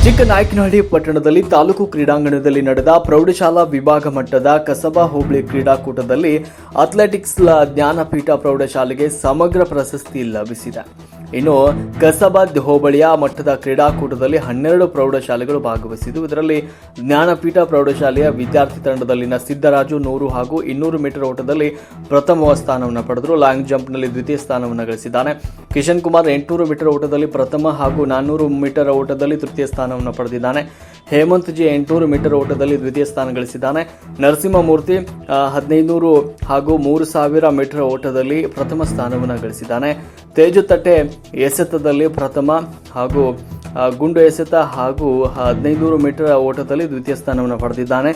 ಚಿಕ್ಕನಾಯಕನಹಳ್ಳಿ ಪಟ್ಟಣದಲ್ಲಿ ತಾಲೂಕು ಕ್ರೀಡಾಂಗಣದಲ್ಲಿ ನಡೆದ ಪ್ರೌಢಶಾಲಾ ವಿಭಾಗ ಮಟ್ಟದ ಕಸಬಾ ಹೋಬಳಿ ಕ್ರೀಡಾಕೂಟದಲ್ಲಿ ಅಥ್ಲೆಟಿಕ್ಸ್ ಜ್ಞಾನಪೀಠ ಪ್ರೌಢಶಾಲೆಗೆ ಸಮಗ್ರ ಪ್ರಶಸ್ತಿ ಲಭಿಸಿದೆ. ಇನ್ನು ಕಸಬಾ ಹೋಬಳಿಯ ಮಟ್ಟದ ಕ್ರೀಡಾಕೂಟದಲ್ಲಿ 12 ಪ್ರೌಢಶಾಲೆಗಳು ಭಾಗವಹಿಸಿದ್ದು, ಇದರಲ್ಲಿ ಜ್ಞಾನಪೀಠ ಪ್ರೌಢಶಾಲೆಯ ವಿದ್ಯಾರ್ಥಿ ತಂಡದಲ್ಲಿನ ಸಿದ್ದರಾಜು 100 ಹಾಗೂ 200 ಮೀಟರ್ ಓಟದಲ್ಲಿ ಪ್ರಥಮ ಸ್ಥಾನವನ್ನು ಪಡೆದರು. ಲಾಂಗ್ ಜಂಪ್ನಲ್ಲಿ ದ್ವಿತೀಯ ಸ್ಥಾನವನ್ನು ಗಳಿಸಿದ್ದಾನೆ. ಕಿಶನ್ ಕುಮಾರ್ 800 ಮೀಟರ್ ಓಟದಲ್ಲಿ ಪ್ರಥಮ ಹಾಗೂ 400 ಮೀಟರ್ ಓಟದಲ್ಲಿ ತೃತೀಯ ಸ್ಥಾನವನ್ನು ಪಡೆದಿದ್ದಾನೆ. ಹೇಮಂತ್ ಜಿ 800 ಮೀಟರ್ ಓಟದಲ್ಲಿ ದ್ವಿತೀಯ ಸ್ಥಾನ ಗಳಿಸಿದ್ದಾನೆ. ನರಸಿಂಹಮೂರ್ತಿ 1500 ಹಾಗೂ 3000 ಮೀಟರ್ ಓಟದಲ್ಲಿ ಪ್ರಥಮ ಸ್ಥಾನವನ್ನು ಗಳಿಸಿದ್ದಾನೆ. ತೇಜು ತಟ್ಟೆ ಎಸೆತದಲ್ಲಿ ಪ್ರಥಮ ಹಾಗೂ ಗುಂಡು ಎಸೆತ ಹಾಗೂ 1500 ಮೀಟರ್ ಓಟದಲ್ಲಿ ದ್ವಿತೀಯ ಸ್ಥಾನವನ್ನು ಪಡೆದಿದ್ದಾನೆ.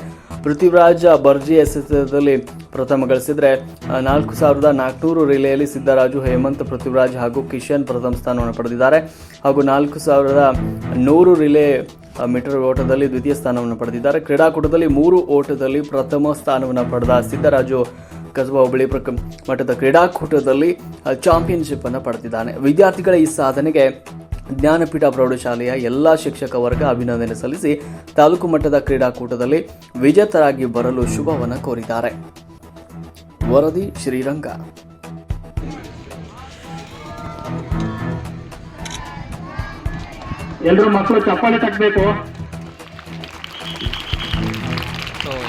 ಪೃಥ್ವಿರಾಜ್ ಬರ್ಜಿ ಎಸೆತದಲ್ಲಿ ಪ್ರಥಮ ಗಳಿಸಿದರೆ 4400 ರಿಲೆಯಲ್ಲಿ ಸಿದ್ದರಾಜು, ಹೇಮಂತ್, ಪೃಥ್ವಿರಾಜ್ ಹಾಗೂ ಕಿಶನ್ ಪ್ರಥಮ ಸ್ಥಾನವನ್ನು ಪಡೆದಿದ್ದಾರೆ. ಹಾಗೂ 4100 ರಿಲೆ ಮೀಟರ್ ಓಟದಲ್ಲಿ ದ್ವಿತೀಯ ಸ್ಥಾನವನ್ನು ಪಡೆದಿದ್ದಾರೆ. ಕ್ರೀಡಾಕೂಟದಲ್ಲಿ 3 ಓಟದಲ್ಲಿ ಪ್ರಥಮ ಸ್ಥಾನವನ್ನು ಪಡೆದ ಸಿದ್ದರಾಜು ಕಸಬಾ ಹೋಬಳಿ ಮಟ್ಟದ ಕ್ರೀಡಾಕೂಟದಲ್ಲಿ ಚಾಂಪಿಯನ್ಶಿಪ್ ಅನ್ನು ಪಡೆದಿದ್ದಾನೆ. ವಿದ್ಯಾರ್ಥಿಗಳ ಈ ಸಾಧನೆಗೆ ಜ್ಞಾನಪೀಠ ಪ್ರೌಢಶಾಲೆಯ ಎಲ್ಲ ಶಿಕ್ಷಕ ವರ್ಗ ಅಭಿನಂದನೆ ಸಲ್ಲಿಸಿ ತಾಲೂಕು ಮಟ್ಟದ ಕ್ರೀಡಾಕೂಟದಲ್ಲಿ ವಿಜೇತರಾಗಿ ಬರಲು ಶುಭವನ್ನು ಕೋರಿದ್ದಾರೆ. ವರದಿ ಶ್ರೀರಂಗ. ಎಲ್ಲರೂ ಮಕ್ಕಳು ಚಪ್ಪಾಳೆ ತಟ್ಟಬೇಕು.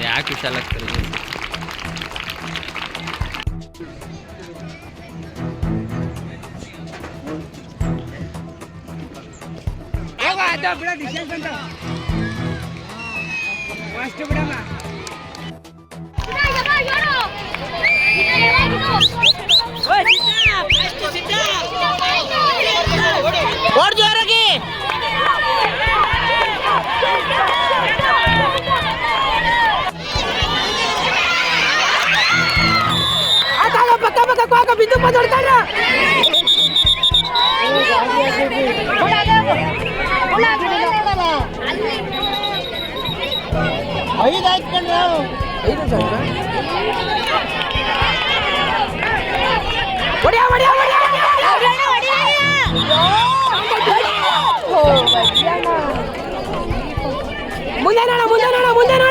ಯಾಕೆ ವಿಶಾಲ ಆಗ್ತಾರೆ? ಬಿಡ ಡಿಸ್ಟೆನ್ಸ್ ಅಂತ ಫಾಸ್ಟ್ ಬಿಡಮ್ಮ. ಓಡ್ ಜೋರಾಗಿ. ಆಗ ಪಕ್ಕ ಪಕ್ಕ ಕೋಕ ಬಿದ್ದು ಬಂದೋಡ್ತಾರ. ಐದು ಹಾಕ್ಕೊಂಡ್ರೆ 5 ಹೊಡಿಯ ಹೊಡಿಯ ಹೊಡಿಯ ಮುಂದೆ ನೋಡ ಮುಂದೆ ನೋಡ ಮುಂದೆ ನೋಡ.